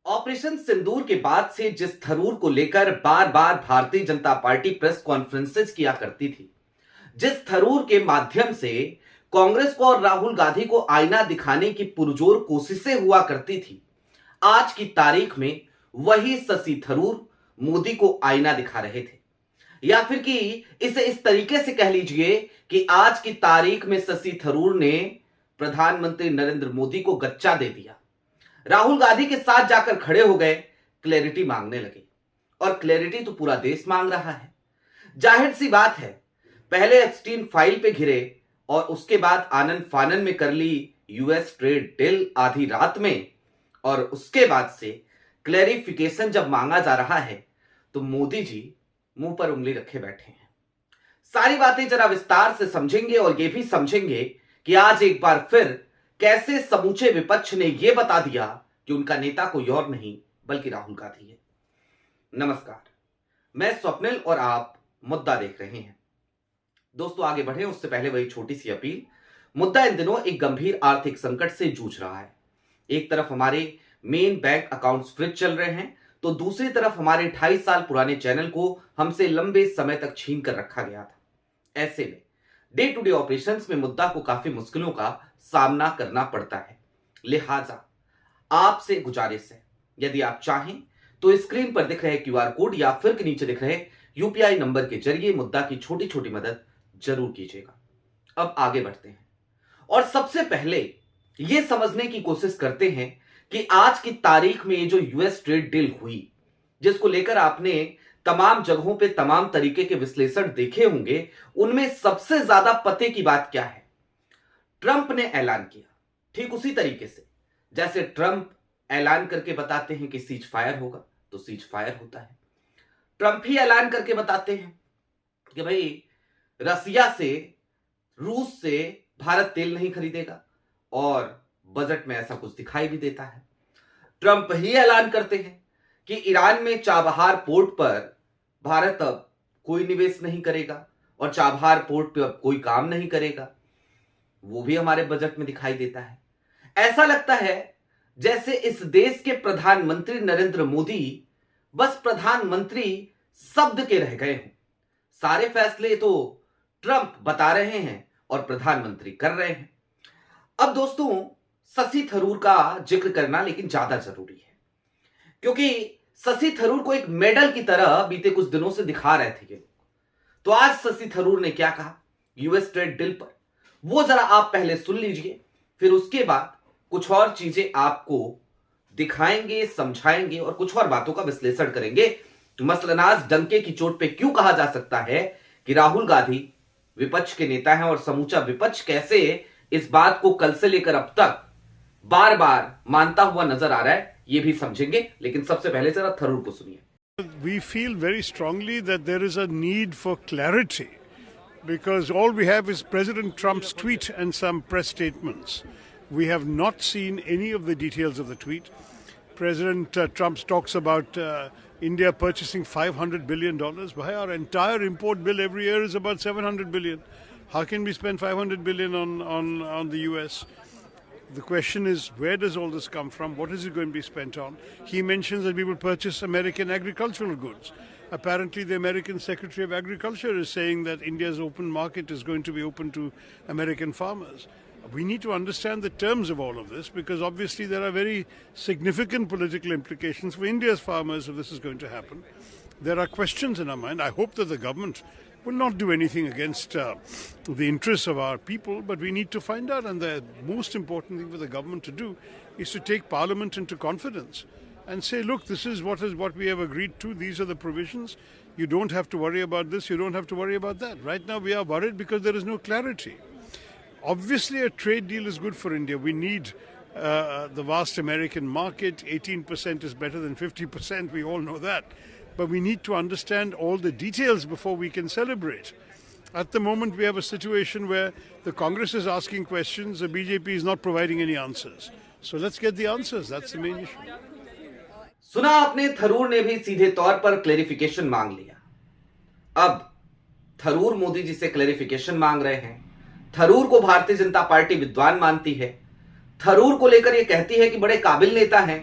Operation सिंदूर के बाद से जिस थरूर को लेकर बार बार Bharatiya Janata party press conferences किया करती थी, जिस थरूर के माध्यम से कांग्रेस को और राहुल गांधी को आईना दिखाने की पुरजोर कोशिशें हुआ करती थी, आज की तारीख में वही शशि थरूर मोदी को आईना दिखा रहे थे। या फिर कि इसे इस तरीके से कह लीजिए कि आज की तारीख में शशि थरूर ने प्रधानमंत्री नरेंद्र मोदी को गच्चा दे दिया, राहुल गांधी के साथ जाकर खड़े हो गए, क्लैरिटी मांगने लगे। और क्लैरिटी तो पूरा देश मांग रहा है। जाहिर सी बात है, पहले एप्स्टीन फाइल पे घिरे और उसके बाद आनंद फानन में कर ली यूएस ट्रेड डील आधी रात में, और उसके बाद से क्लैरिफिकेशन जब मांगा जा रहा है तो मोदी जी मुंह पर उंगली रखे बैठे हैं। सारी बातें जरा विस्तार से समझेंगे और यह भी समझेंगे कि आज एक बार फिर कैसे समूचे विपक्ष ने यह बता दिया कि उनका नेता कोई और नहीं बल्कि राहुल गांधी है। नमस्कार, मैं स्वप्निल और आप मुद्दा देख रहे हैं। दोस्तों, आगे बढ़े उससे पहले वही छोटी सी अपील। मुद्दा इन दिनों एक गंभीर आर्थिक संकट से जूझ रहा है। एक तरफ हमारे मेन बैंक अकाउंट्स फ्रीज चल रहे हैं, तो दूसरी तरफ हमारे 28 साल पुराने चैनल को हमसे लंबे समय तक छीन कर रखा गया था। ऐसे में डे टू डे ऑपरेशंस में मुद्दा को काफी मुश्किलों का सामना करना पड़ता है। लिहाजा आपसे गुजारिश है, यदि आप चाहें तो स्क्रीन पर दिख रहे क्यूआर कोड या फिर के नीचे दिख रहे यूपीआई नंबर के जरिए मुद्दा की छोटी छोटी मदद जरूर कीजिएगा। अब आगे बढ़ते हैं और सबसे पहले यह समझने की कोशिश करते हैं कि आज की तारीख में ये जो यूएस ट्रेड डील हुई, जिसको लेकर आपने तमाम जगहों पे तमाम तरीके के विश्लेषण देखे होंगे, उनमें सबसे ज्यादा पते की बात क्या है? ट्रंप ने ऐलान किया। ठीक उसी तरीके से जैसे ट्रंप ऐलान करके बताते हैं कि सीज फायर होगा तो सीज फायर होता है। ट्रंप ही ऐलान करके बताते हैं कि भाई रसिया से, रूस से भारत तेल नहीं खरीदेगा, और बजट में ऐसा कुछ दिखाई भी देता है। ट्रंप ही ऐलान करते हैं कि ईरान में चाबहार पोर्ट पर भारत अब कोई निवेश नहीं करेगा और चाबहार पोर्ट पर अब कोई काम नहीं करेगा। वो भी हमारे बजट में दिखाई देता है। ऐसा लगता है जैसे इस देश के प्रधानमंत्री नरेंद्र मोदी बस प्रधानमंत्री शब्द के रह गए हों। सारे फैसले तो ट्रंप बता रहे हैं और प्रधानमंत्री कर रहे हैं। अब दोस्तों, शशि थरूर का जिक्र करना लेकिन ज्यादा जरूरी है, क्योंकि शशि थरूर को एक मेडल की तरह बीते कुछ दिनों से दिखा रहे थे ये लोग। तो आज शशि थरूर ने क्या कहा यूएस ट्रेड डील पर, वो जरा आप पहले सुन लीजिए, फिर उसके बाद कुछ और चीजें आपको दिखाएंगे, समझाएंगे और कुछ और बातों का विश्लेषण करेंगे। मसलन आज डंके की चोट पे क्यों कहा जा सकता है कि राहुल गांधी विपक्ष के नेता हैं, और समूचा विपक्ष कैसे इस बात को कल से लेकर अब तक बार बार मानता हुआ नजर आ रहा है, ये भी समझेंगे। लेकिन सबसे पहले जरा थरूर को सुनिए। We feel very strongly that there is a need for clarity because all we have is President Trump's tweet and some press statements. We have not seen any of the details of the tweet. President Trump talks about India purchasing $500 billion. Why our entire import bill every year is about $700 billion. How can we spend $500 billion on the US? The question is, where does all this come from? What is it going to be spent on? He mentions that we will purchase American agricultural goods. Apparently, the American Secretary of Agriculture is saying that India's open market is going to be open to American farmers. We need to understand the terms of all of this because obviously there are very significant political implications for India's farmers if this is going to happen. There are questions in our mind. I hope that the government will not do anything against the interests of our people, but we need to find out. And the most important thing for the government to do is to take Parliament into confidence and say, look, this is what we have agreed to. These are the provisions. You don't have to worry about this. You don't have to worry about that. Right now we are worried because there is no clarity. Obviously, a trade deal is good for India. We need the vast American market. 18% is better than 50%. We all know that. But we need to understand all the details before we can celebrate. At the moment, we have a situation where the Congress is asking questions, the BJP is not providing any answers. So let's get the answers. That's the main issue. सुना आपने, थरूर ने भी सीधे तौर पर clarification मांग लिया। अब थरूर मोदी जी से क्लेरिफिकेशन मांग रहे हैं। थरूर को भारतीय जनता पार्टी विद्वान मानती है। थरूर को लेकर यह कहती है कि बड़े काबिल नेता हैं।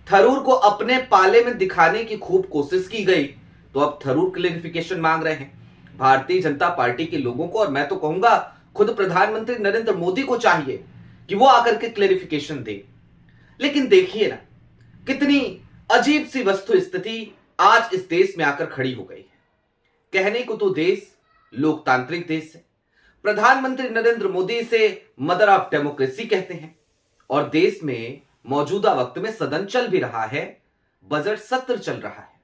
थरूर को अपने पाले में दिखाने की खूब कोशिश की गई, तो अब थरूर क्लेरिफिकेशन मांग रहे हैं भारतीय जनता पार्टी के लोगों को। और मैं तो कहूंगा खुद प्रधानमंत्री नरेंद्र मोदी को चाहिए कि वो आकर के क्लेरिफिकेशन दे। लेकिन देखिए ना, कितनी अजीब सी वस्तु स्थिति आज इस देश में आकर खड़ी हो गई है। कहने को तो देश लोकतांत्रिक देश है, प्रधानमंत्री नरेंद्र मोदी इसे मदर ऑफ डेमोक्रेसी कहते हैं, और देश में मौजूदा वक्त में सदन चल भी रहा है, बजट सत्र चल रहा है।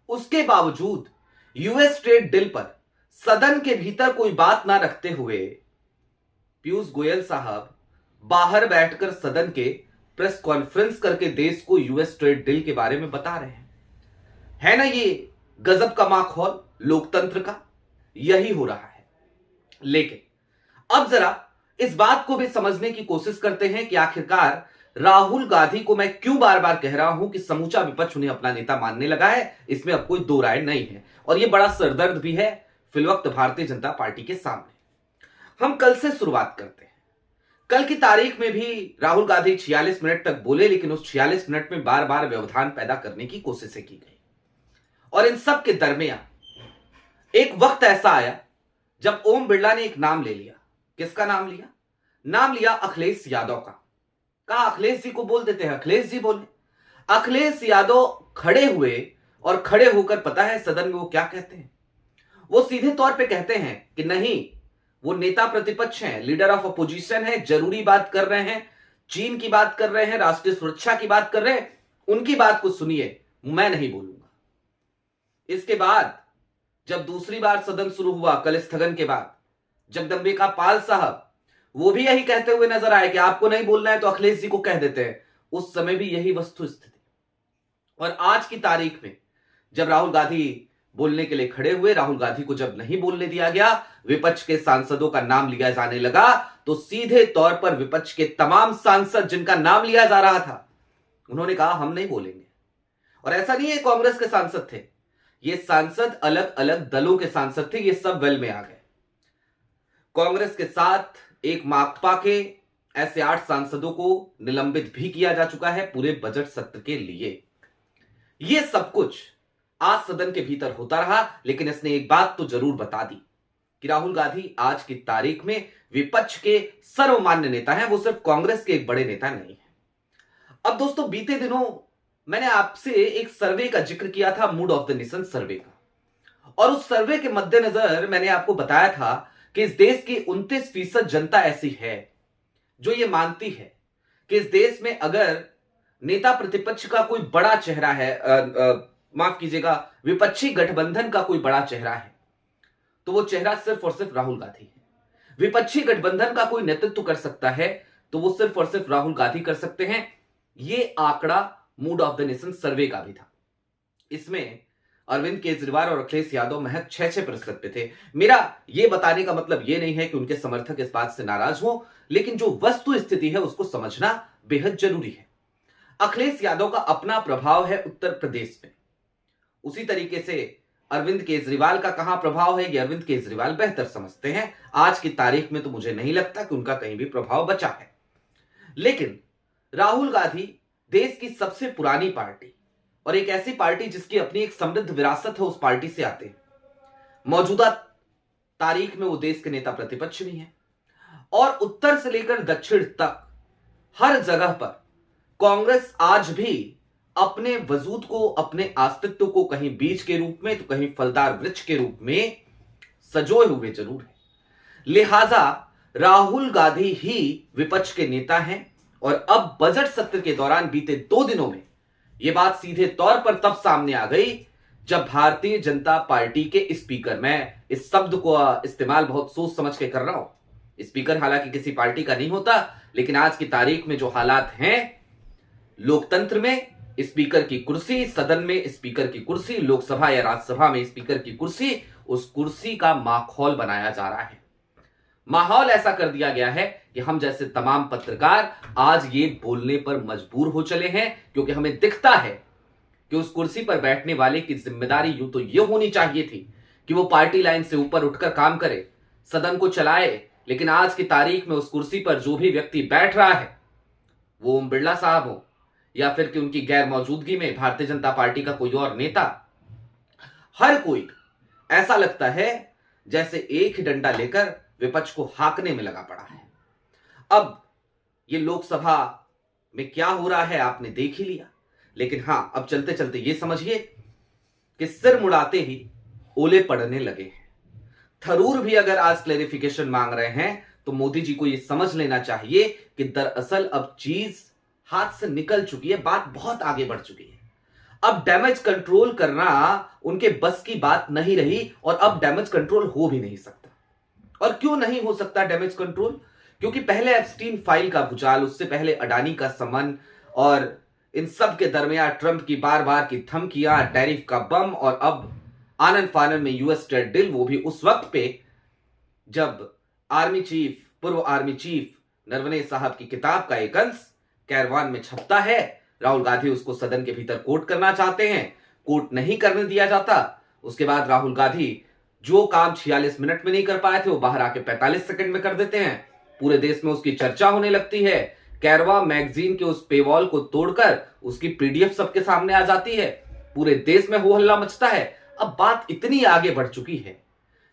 उसके बावजूद यूएस ट्रेड डील पर सदन के भीतर कोई बात ना रखते हुए पीयूष गोयल साहब बाहर बैठकर सदन के प्रेस कॉन्फ्रेंस करके देश को यूएस ट्रेड डील के बारे में बता रहे हैं। है ना ये गजब का माहौल लोकतंत्र का? यही हो रहा है। लेकिन अब जरा इस बात को भी समझने की कोशिश करते हैं कि आखिरकार राहुल गांधी को मैं क्यों बार बार कह रहा हूं कि समूचा विपक्ष उन्हें अपना नेता मानने लगा है। इसमें अब कोई दो राय नहीं है, और यह बड़ा सरदर्द भी है फिलवक्त भारतीय जनता पार्टी के सामने। हम कल से शुरुआत करते हैं। कल की तारीख में भी राहुल गांधी 46 मिनट तक बोले, लेकिन उस 46 मिनट में बार बार व्यवधान पैदा करने की कोशिशें की गई। और इन सब के दरमियान एक वक्त ऐसा आया जब ओम बिरला ने एक नाम ले लिया। किसका नाम लिया? नाम लिया अखिलेश यादव का। कहा अखिलेश जी को बोल देते हैं, अखिलेश जी बोले। अखिलेश यादव खड़े हुए, और खड़े होकर पता है सदन में वो क्या कहते हैं? वो सीधे तौर पे कहते हैं कि नहीं, वो नेता प्रतिपक्ष हैं, लीडर ऑफ अपोजिशन है, जरूरी बात कर रहे हैं, चीन की बात कर रहे हैं, राष्ट्रीय सुरक्षा की बात कर रहे हैं, उनकी बात को सुनिए, मैं नहीं बोलूंगा। इसके बाद जब दूसरी बार सदन शुरू हुआ कल स्थगन के बाद, जगदंबिका पाल साहब वो भी यही कहते हुए नजर आए कि आपको नहीं बोलना है तो अखिलेश जी को कह देते हैं। उस समय भी यही वस्तु स्थिति। और आज की तारीख में जब राहुल गांधी बोलने के लिए खड़े हुए, राहुल गांधी को जब नहीं बोलने दिया गया, विपक्ष के सांसदों का नाम लिया जाने लगा, तो सीधे तौर पर विपक्ष के तमाम सांसद जिनका नाम लिया जा रहा था, उन्होंने कहा हम नहीं बोलेंगे। और ऐसा नहीं है कांग्रेस के सांसद थे, ये सांसद अलग अलग दलों के सांसद थे, ये सब वेल में आ गए। कांग्रेस के साथ एक माकपा के ऐसे 8 सांसदों को निलंबित भी किया जा चुका है पूरे बजट सत्र के लिए। यह सब कुछ आज सदन के भीतर होता रहा, लेकिन इसने एक बात तो जरूर बता दी कि राहुल गांधी आज की तारीख में विपक्ष के सर्वमान्य नेता हैं, वो सिर्फ कांग्रेस के एक बड़े नेता नहीं है। अब दोस्तों, बीते दिनों मैंने आपसे एक सर्वे का जिक्र किया था, मूड ऑफ द नेशन सर्वे का, और उस सर्वे के मद्देनजर मैंने आपको बताया था कि इस देश की 29% जनता ऐसी है जो ये मानती है कि इस देश में अगर नेता प्रतिपक्ष का कोई बड़ा चेहरा है, माफ कीजिएगा, विपक्षी गठबंधन का कोई बड़ा चेहरा है, तो वो चेहरा सिर्फ और सिर्फ राहुल गांधी है। विपक्षी गठबंधन का कोई नेतृत्व कर सकता है तो वो सिर्फ और सिर्फ राहुल गांधी कर सकते हैं। ये आंकड़ा मूड ऑफ द नेशन सर्वे का भी था। इसमें अरविंद केजरीवाल और अखिलेश यादव महज 6% पे थे। मेरा यह बताने का मतलब यह नहीं है कि उनके समर्थक इस बात से नाराज हो, लेकिन जो वस्तु स्थिति है उसको समझना बेहद जरूरी है। अखिलेश यादव का अपना प्रभाव है उत्तर प्रदेश में, उसी तरीके से अरविंद केजरीवाल का कहां प्रभाव है, ये अरविंद केजरीवाल बेहतर समझते हैं। आज की तारीख में तो मुझे नहीं लगता कि उनका कहीं भी प्रभाव बचा है। लेकिन राहुल गांधी देश की सबसे पुरानी पार्टी और एक ऐसी पार्टी जिसकी अपनी एक समृद्ध विरासत है, उस पार्टी से आते हैं। मौजूदा तारीख में वो देश के नेता प्रतिपक्ष भी हैं, और उत्तर से लेकर दक्षिण तक हर जगह पर कांग्रेस आज भी अपने वजूद को, अपने अस्तित्व को कहीं बीज के रूप में तो कहीं फलदार वृक्ष के रूप में सजोए हुए जरूर है। लिहाजा राहुल गांधी ही विपक्ष के नेता हैं, और अब बजट सत्र के दौरान बीते 2 दिनों में यह बात सीधे तौर पर तब सामने आ गई जब भारतीय जनता पार्टी के स्पीकर, मैं इस शब्द को इस्तेमाल बहुत सोच समझ के कर रहा हूं, स्पीकर हालांकि किसी पार्टी का नहीं होता, लेकिन आज की तारीख में जो हालात हैं लोकतंत्र में, स्पीकर की कुर्सी, सदन में स्पीकर की कुर्सी, लोकसभा या राज्यसभा में स्पीकर की कुर्सी, उस कुर्सी का माहौल बनाया जा रहा है। माहौल ऐसा कर दिया गया है कि हम जैसे तमाम पत्रकार आज ये बोलने पर मजबूर हो चले हैं, क्योंकि हमें दिखता है कि उस कुर्सी पर बैठने वाले की जिम्मेदारी यूं तो ये होनी चाहिए थी कि वो पार्टी लाइन से ऊपर उठकर काम करे, सदन को चलाए, लेकिन आज की तारीख में उस कुर्सी पर जो भी व्यक्ति बैठ रहा है, वो ओम बिरला साहब हो या फिर कि उनकी गैर मौजूदगी में भारतीय जनता पार्टी का कोई और नेता, हर कोई ऐसा लगता है जैसे एक ही डंडा लेकर विपक्ष को हाकने में लगा पड़ा है। अब ये लोकसभा में क्या हो रहा है आपने देख ही लिया, लेकिन हां, अब चलते चलते ये समझिए कि सिर मुड़ाते ही ओले पड़ने लगे हैं। थरूर भी अगर आज क्लेरिफिकेशन मांग रहे हैं तो मोदी जी को यह समझ लेना चाहिए कि दरअसल अब चीज हाथ से निकल चुकी है, बात बहुत आगे बढ़ चुकी है। अब डैमेज कंट्रोल करना उनके बस की बात नहीं रही और अब डैमेज कंट्रोल हो भी नहीं सकता। और क्यों नहीं हो सकता डैमेज कंट्रोल? क्योंकि पहले एप्स्टीन फाइल का भूचाल, उससे पहले अडानी का समन और इन सब के दरमियान ट्रंप की बार बार की धमकियां, टैरिफ का बम और अब आनन फानन में यूएस ट्रेड डील, वो भी उस वक्त पे जब पूर्व आर्मी चीफ नरवणे साहब की किताब का एक अंश कैरवान में छपता है। राहुल गांधी उसको सदन के भीतर कोट करना चाहते हैं, कोट नहीं करने दिया जाता। उसके बाद राहुल गांधी जो काम 46 मिनट में नहीं कर पाए थे वो बाहर आके 45 सेकंड में कर देते हैं। पूरे देश में उसकी चर्चा होने लगती है। कैरवा मैगजीन के उस पेवॉल को तोड़कर उसकी पीडीएफ सबके सामने आ जाती है। पूरे देश में हो हल्ला मचता है। अब बात इतनी आगे बढ़ चुकी है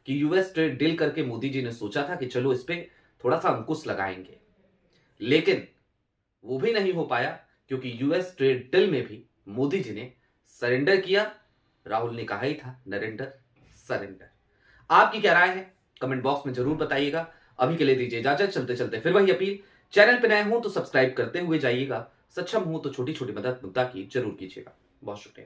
कि यूएस ट्रेड डील करके मोदी जी ने सोचा था कि चलो इस पे थोड़ा सा अंकुश लगाएंगे, लेकिन वो भी नहीं हो पाया क्योंकि यूएस ट्रेड डील में भी मोदी जी ने सरेंडर किया। राहुल ने कहा ही था नरेंडर सरेंडर। आपकी क्या राय है कमेंट बॉक्स में जरूर बताइएगा। अभी के लिए दीजिए इजाजत। चलते चलते फिर वही अपील, चैनल पे नए हो तो सब्सक्राइब करते हुए जाइएगा, सक्षम हो तो छोटी छोटी मदद मुद्दा की जरूर कीजिएगा। बहुत शुक्रिया।